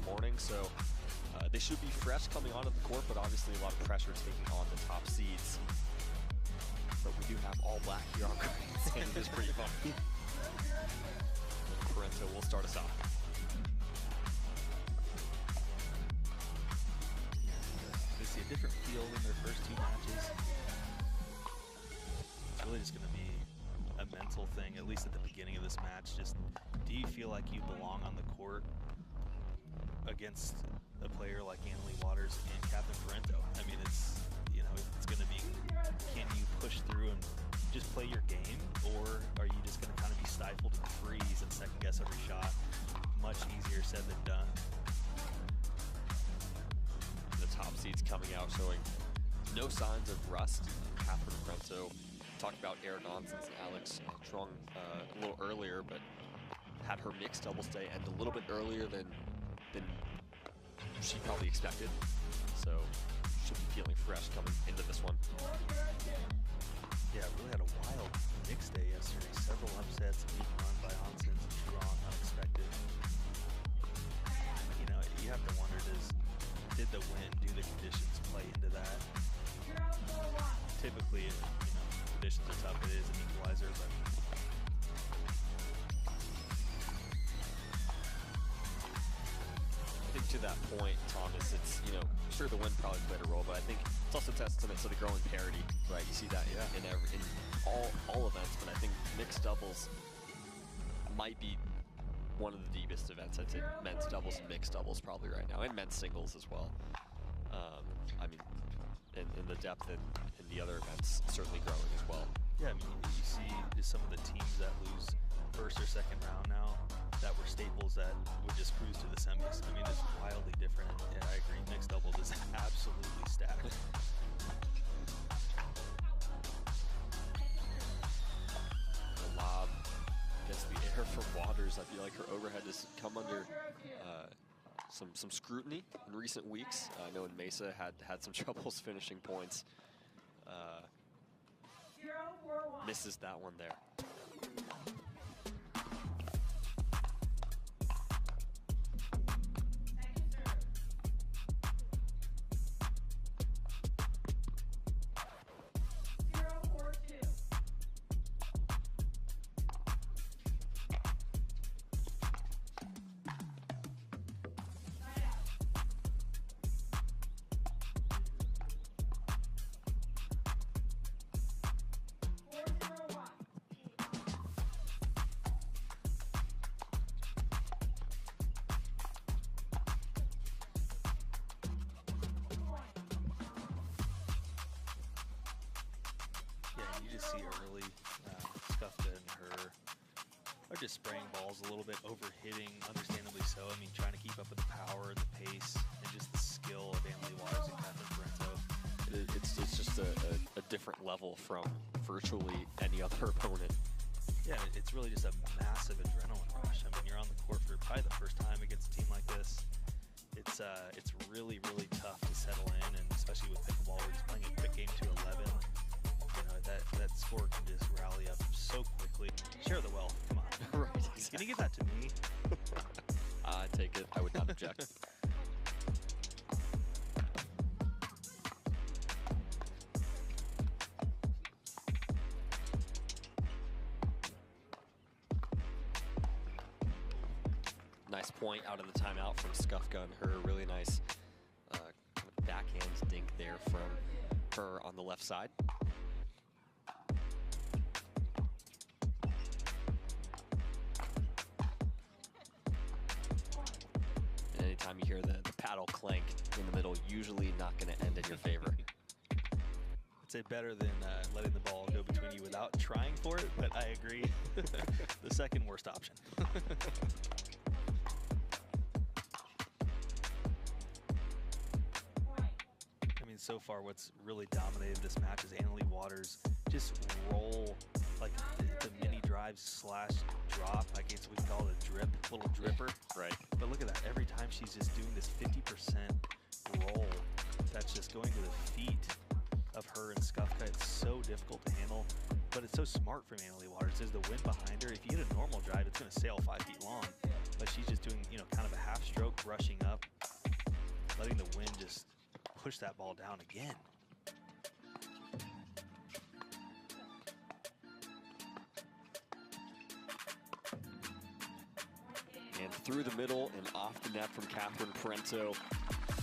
morning, so they should be fresh coming onto the court, but obviously a lot of pressure taking on the top seeds. But we do have all black here on court, and it is pretty fun. Parenteau will start us off. They see a different feel in their first two matches. It's really just going to be a mental thing, at least at the beginning of this match. Just, do you feel like you belong on the court against a player like Annalie Waters and Catherine Parenteau? I mean, it's, you know, it's going to be, can you push through and just play your game, or are you just going to kind of be stifled and freeze and second guess every shot? Much easier said than done. The top seeds coming out showing no signs of rust. Catherine Parenteau talked about Eric Onsens and Alex Trong a little earlier, but had her mixed doubles day end a little bit earlier than she probably expected. So should be feeling fresh coming into this one. Yeah, really had a wild mixed day yesterday. Several upsets being run by Onsens and Strong, unexpected. You know, you have to wonder, did the wind, do the conditions play into that? Typically, you know, conditions are tough. It is an equalizer, but I think to that point, Thomas, it's, you know, sure the wind probably played a role, but I think it's also testament to the growing parity, right? You see that in all events, but I think mixed doubles might be one of the deepest events. I'd say men's doubles and mixed doubles probably right now, and men's singles as well. I mean, in the depth in the other events, certainly growing as well. Yeah, I mean, you see just some of the teams that lose first or second round now that were staples that would just cruise to the semis. I mean, it's wildly different. And yeah, I agree. Mixed doubles is absolutely stacked. The lob gets the air from Waters. I feel like her overhead has come under some scrutiny in recent weeks. I know in Mesa had some troubles finishing points. Misses that one there. Skufca and her are just spraying balls a little bit, overhitting, understandably so. I mean, trying to keep up with the power, the pace, and just the skill of Annalie Waters and Catherine Parenteau. It's just a different level from virtually any other opponent. Yeah, it's really just a massive adrenaline rush. I mean, you're on the court for probably the first time against a team like this. It's really, really tough to settle in, and especially with pickleball, where he's playing a quick game to 11. You know, that score can just rally up so quickly. Share the wealth, come on. Right, exactly. Can you give that to me? I take it. I would not object. Nice point out of the timeout from Skufca and her. Really nice kind of backhand dink there from her on the left side. And anytime you hear the paddle clank in the middle, usually not going to end in your favor. I'd say better than letting the ball go between you without trying for it, but I agree. The second worst option. I mean, so far what's really dominated this match is Annalie Waters just roll like the mini drive slash drop. I guess we can call it a drip, little dripper. Right. But look at that. Every time she's just doing this 50% roll that's just going to the feet of her and Skufca. It's so difficult to handle, but it's so smart from Annalie Waters. There's the wind behind her. If you get a normal drive, it's going to sail 5 feet long. But she's just doing, you know, kind of a half stroke, brushing up, push that ball down again. And through the middle and off the net from Catherine Parenteau.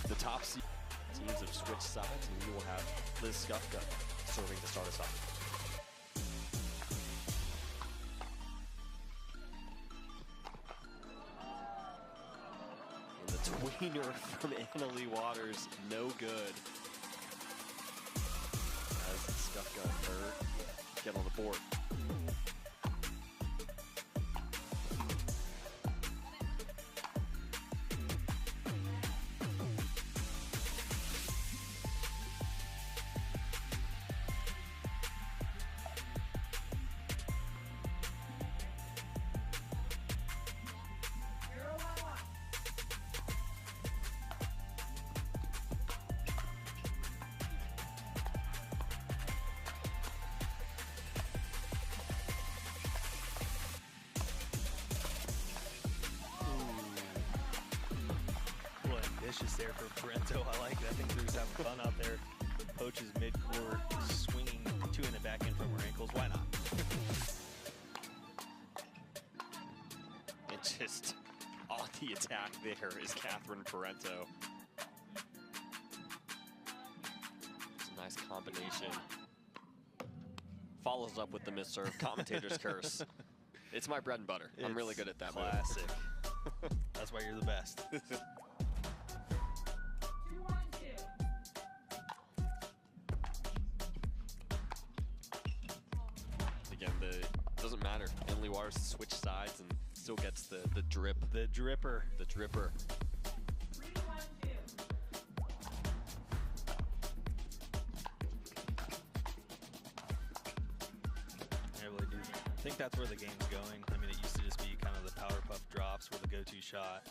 The top seed teams have switched sides, and we will have Liz Skufca serving to start us off. And the tweener from Annalie Waters, no good. As Skufca and her get on the board. Vicious there for Parenteau. I like it. I think Drew's having fun out there. Poaches mid-court, swinging, two-in it back in from her ankles. Why not? And just on the attack there is Catherine Parenteau. It's a nice combination. Follows up with the misserve. Commentator's curse. It's my bread and butter. I'm really good at that. Classic. That's why you're the best. Again, it doesn't matter. Emily Waters switch sides and still gets the drip. The dripper. The dripper. I really do think that's where the game's going. I mean, it used to just be kind of the power puff drops were the go-to shot.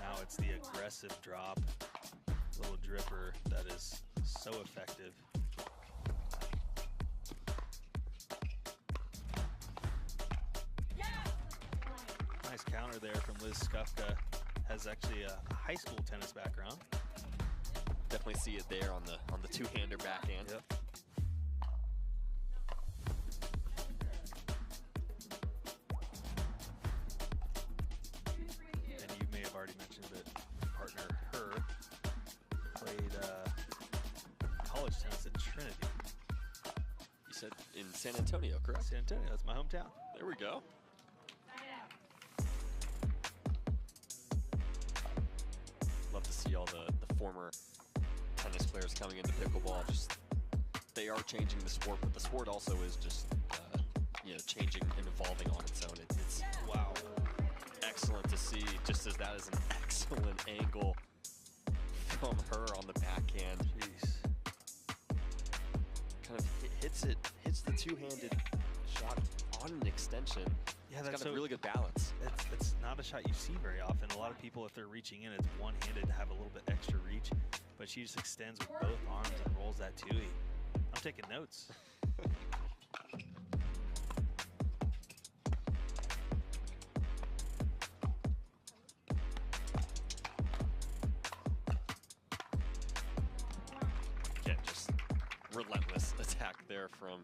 Now it's the aggressive drop, little dripper that is so effective. Nice counter there from Liz Skufca. Has actually a high school tennis background. Definitely see it there on the two-hander backhand. Yep. And you may have already mentioned that partner her played college tennis at Trinity. You said in San Antonio, correct? San Antonio, that's my hometown. There we go. Love to see all the former tennis players coming into pickleball. Just they are changing the sport, but the sport also is just changing and evolving on its own. It's Wow. excellent to see. Just as that is an excellent angle from her on the backhand. Jeez. Kind of hits the two-handed shot on an extension. Yeah, It's that's got a really good balance. It's not a shot you see very often. A lot of people, if they're reaching in, it's one-handed to have a little bit extra reach. But she just extends with both arms and rolls that Tui. I'm taking notes. Again, just relentless attack there from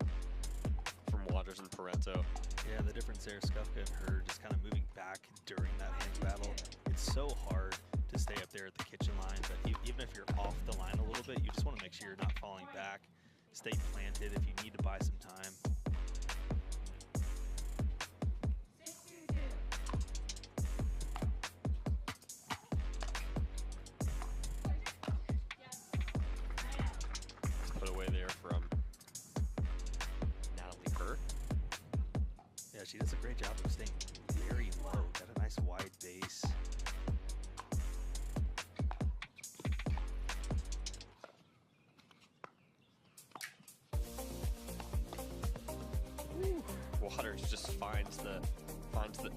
Waters and Parenteau. Yeah, the difference there, Skufca and her just kind of moving back during that hands battle. It's so hard to stay up there at the kitchen line, but even if you're off the line a little bit, you just want to make sure you're not falling back. Stay planted if you need to buy some time. Let's put away there from Natalie Hurt. Yeah, she does a great job of staying very low. Got a nice wide base. Waters just finds the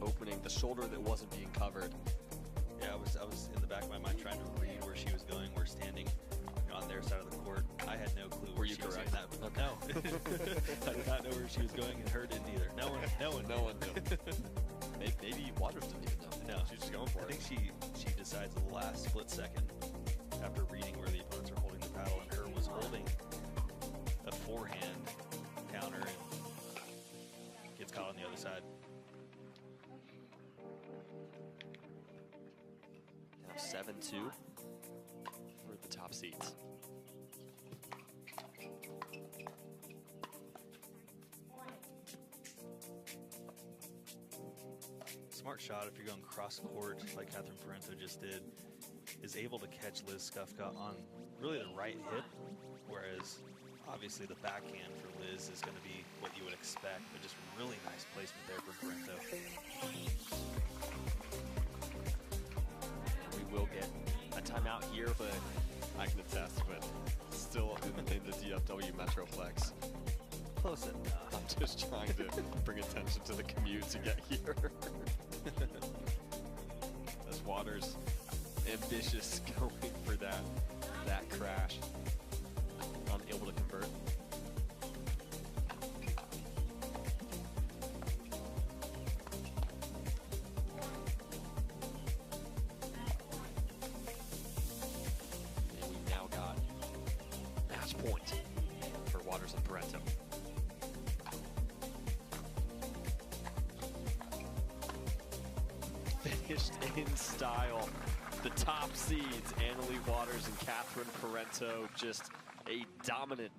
opening, the shoulder that wasn't being covered. Yeah, I was in the back of my mind trying to read where she was going. We're standing on their side of the court. I had no clue. Were you she was correct? doing that. No, I did not know where she was going, and her didn't either. No one knew. Maybe Waters didn't even know. No, She was just going for I it. think she decides at the last split second after reading where the opponents were holding the paddle, and her was holding a forehand counter and gets caught on the other side. Now 7-2 for the top seeds. Smart shot if you're going cross court like Catherine Parenteau just did, is able to catch Liz Skufca on really the right hip, whereas obviously the backhand for Liz is going to be what you would expect, but just really nice placement there for Parenteau. We will get a timeout here, but I can attest, but still in the DFW Metroplex. Close enough. I'm just trying to bring attention to the commute to get here. As Waters ambitious going for that crash. Unable to convert. And we've now got match point for Waters and Parenteau. Finished in style. The top seeds, Annalie Waters and Catherine Parenteau, just a dominant